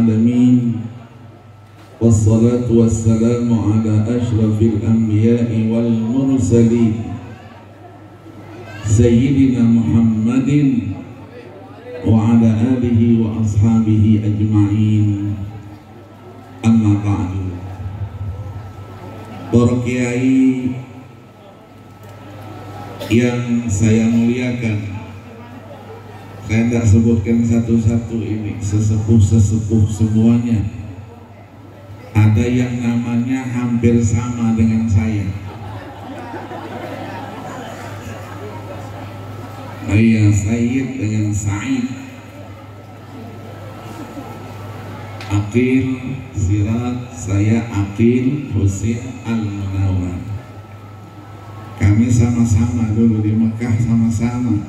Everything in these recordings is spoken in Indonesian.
العالمين والصلاة والسلام على أشرف الأنبياء والمرسلين سيدنا محمد وعلى آله وأصحابه أجمعين. أما بعد. Para kiai yang saya muliakan, saya tidak sebutkan satu-satu ini, sesepuh-sesepuh semuanya. Ada yang namanya hampir sama dengan saya. Saya Sayyid dengan Sa'id, Aqil Sirat, saya Aqil Husin Al-Munawwar. Kami sama-sama dulu di Mekah, sama-sama.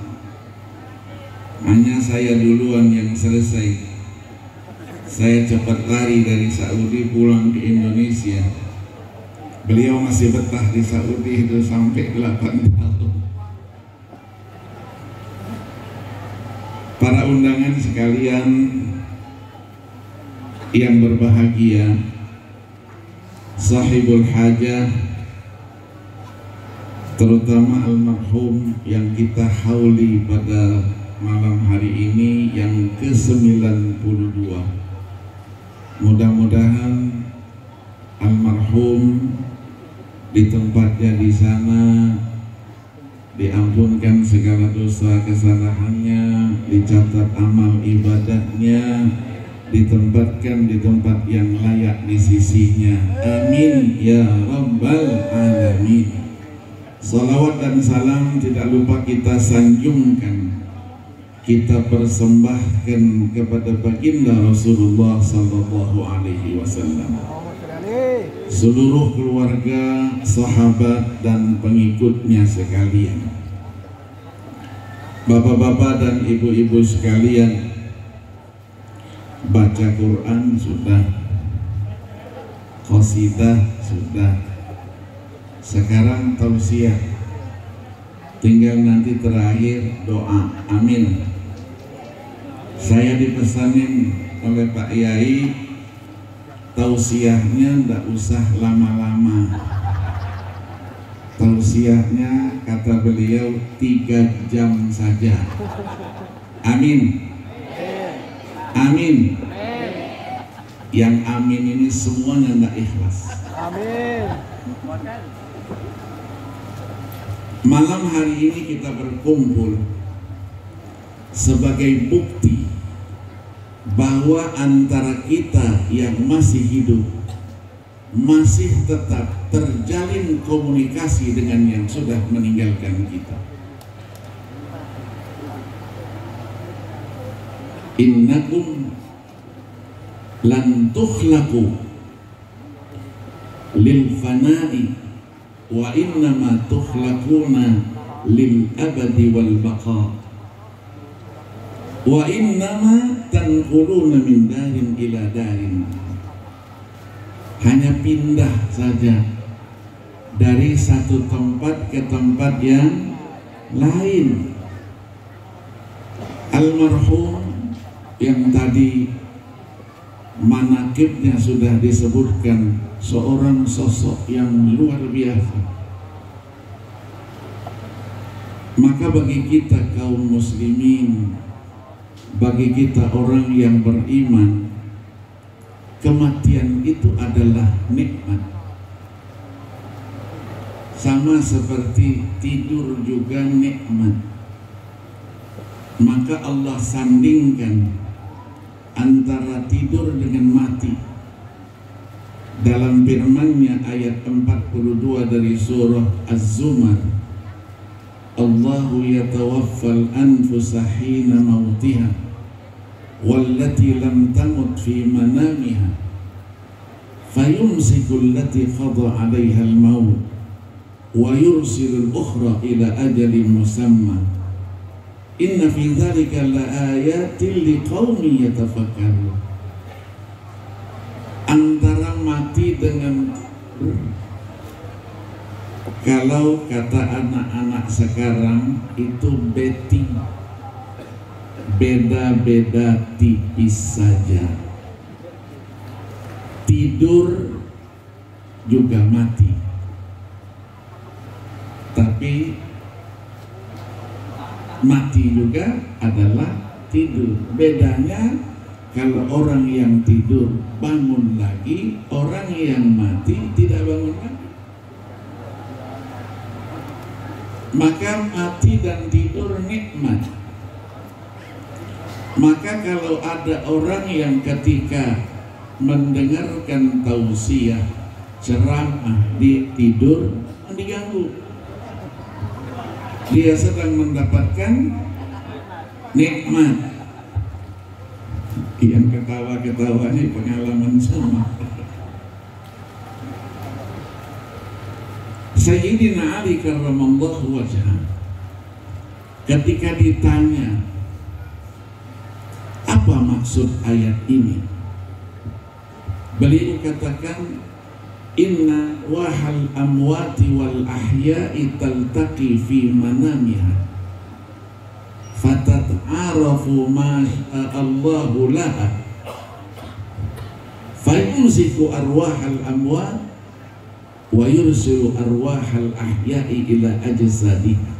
Hanya saya duluan yang selesai. Saya cepat lari dari Saudi pulang ke Indonesia. Beliau masih betah di Saudi itu sampai 8 tahun. Para undangan sekalian yang berbahagia, sahibul hajah, terutama almarhum yang kita hauli pada malam hari ini yang ke-92. Mudah-mudahan almarhum di tempatnya di sana diampunkan segala dosa kesalahannya, dicatat amal ibadahnya, ditempatkan di tempat yang layak di sisinya. Amin ya rabbal alamin. Salawat dan salam tidak lupa kita sanjungkan, kita persembahkan kepada baginda Rasulullah sallallahu alaihi wasallam, seluruh keluarga, sahabat dan pengikutnya sekalian. Bapak-bapak dan ibu-ibu sekalian, baca Quran sudah, qasidah sudah, sekarang tausiah, tinggal nanti terakhir doa. Amin. Saya dipesanin oleh Pak Yai, tausiahnya tidak usah lama-lama. Tausiahnya kata beliau 3 jam saja. Amin. Amin. Yang amin ini semuanya tidak ikhlas. Amin. Malam hari ini kita berkumpul sebagai bukti bahwa antara kita yang masih hidup masih tetap terjalin komunikasi dengan yang sudah meninggalkan kita. Innakum lan tukhlaqu lil fana'i wa innama tukhlaquna lil abadi wal baqa wa innama tanquluna min darin ila darin. Hanya pindah saja dari satu tempat ke tempat yang lain. Almarhum yang tadi manakibnya sudah disebutkan, seorang sosok yang luar biasa. Maka bagi kita kaum muslimin, bagi kita orang yang beriman, kematian itu adalah nikmat. Sama seperti tidur juga nikmat. Maka Allah sandingkan antara tidur dengan mati dalam firman-Nya ayat 42 dari surah Az-Zumar. Allahu yatawaffal anfusa hina mautiha wallati lam tamut fi manamiha fayumsiku allati qada 'alaiha al-maut wa yursilu al-ukhra ila ajalin musamma inna fi dzalika laayatin liqaumin yatafakkarun. Antara mati dengan kalau kata anak-anak sekarang itu betting, beda-beda tipis saja. tidur juga mati. Tapi mati juga adalah tidur. Bedanya kalau orang yang tidur bangun lagi, orang yang mati tidak bangun lagi. Maka mati dan tidur nikmat. Maka kalau ada orang yang ketika mendengarkan tausiah ceramah di tidur diganggu, dia sedang mendapatkan nikmat. Yang ketawa-ketawa ini pengalaman semua. Sayyidina Ali karramallahu wajhah ketika ditanya apa maksud ayat ini, beliau katakan, inna wahal amwati wal ahya'i taltaqi fi manamiha fatat'arafu ma Allahu laha fayumsiku arwahal amwat wa yursilu arwahal ahya'i ila ajsadiha.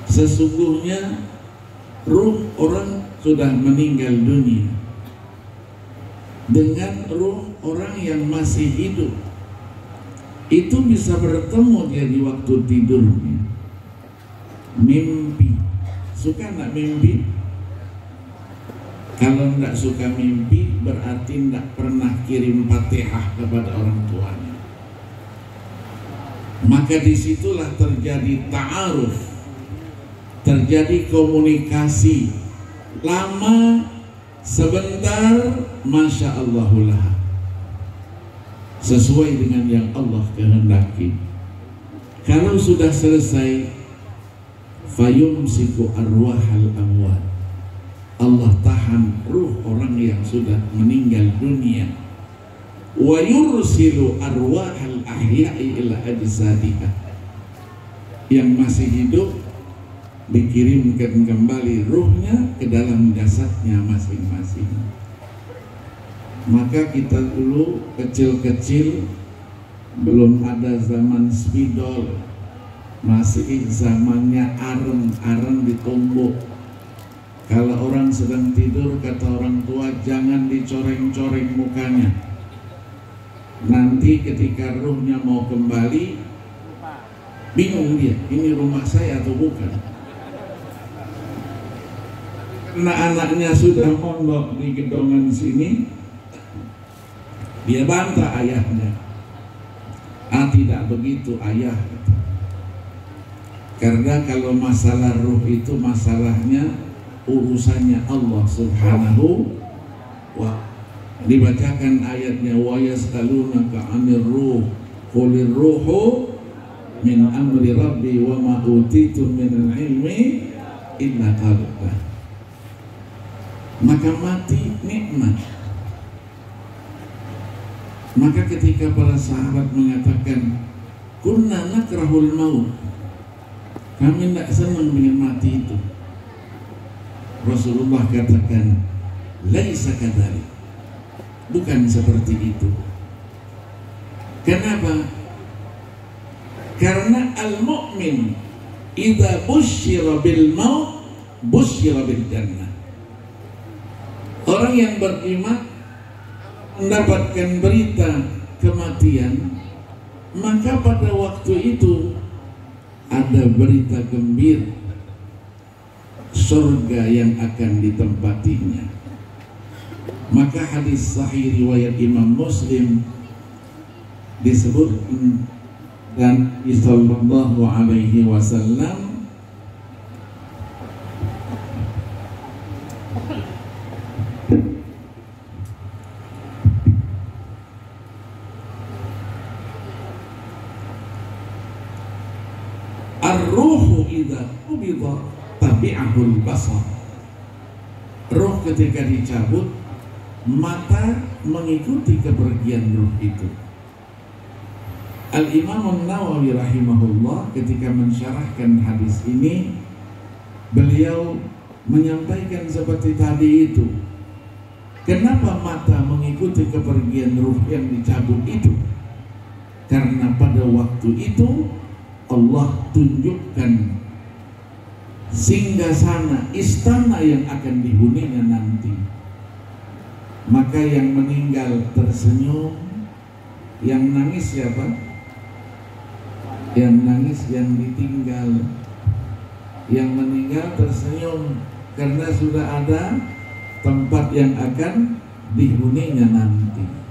Sesungguhnya ruh orang sudah meninggal dunia dengan ruh orang yang masih hidup itu bisa bertemu dia di waktu tidurnya. Mimpi, suka nggak mimpi? Kalau nggak suka mimpi berarti nggak pernah kirim Fatihah kepada orang tuanya. Maka disitulah terjadi ta'aruf, terjadi komunikasi lama, sebentar, masya Allahullah, sesuai dengan yang Allah kehendaki. Kalau sudah selesai, fayumsiku arwahal amwat, Allah tahan ruh orang yang sudah meninggal dunia, wa yursilu arwahal ahya'i ila ajsadiha, yang masih hidup dikirimkan kembali ruhnya ke dalam jasadnya masing-masing. Maka kita dulu kecil-kecil belum ada zaman spidol, masih zamannya areng ditumbuk. Kalau orang sedang tidur, kata orang tua, jangan dicoreng-coreng mukanya. Nanti ketika ruhnya mau kembali, bingung dia, ini rumah saya atau bukan? Karena anaknya sudah mondok di gedongan sini, dia bantah ayahnya. Ah, tidak begitu ayah. Karena kalau masalah ruh itu masalahnya urusannya Allah Subhanahu wa ta'ala. Dibacakan ayatnya, wa yas'alunaka 'anir ruh qulir ruhu min amri rabbi wa ma utitum minal ilmi illa qalila. Maka mati nikmat. Maka ketika para sahabat mengatakan kunna nakrahul maut, kami tidak senang dengan mati itu, Rasulullah katakan laisa kadzalik, bukan seperti itu. Kenapa? Karena al-mu'min idza busyira bil maut busyira bil jannah. Orang yang beriman mendapatkan berita kematian, maka pada waktu itu ada berita gembira surga yang akan ditempatinya. Maka hadis sahih riwayat Imam Muslim disebut dan sallallahu alaihi wasallam ar-ruhu idza qubida tabi'ahul basar. Ruh ketika dicabut, mata mengikuti kepergian ruh itu. Al-Imam An-Nawawi rahimahullah ketika mensyarahkan hadis ini, beliau menyampaikan seperti tadi itu, Kenapa mata mengikuti kepergian ruh yang dicabut itu? Karena pada waktu itu Allah tunjukkan singgasana, istana yang akan dihuninya nanti. Maka yang meninggal tersenyum, yang nangis siapa? Yang nangis yang ditinggal. Yang meninggal tersenyum karena sudah ada tempat yang akan dihuninya nanti.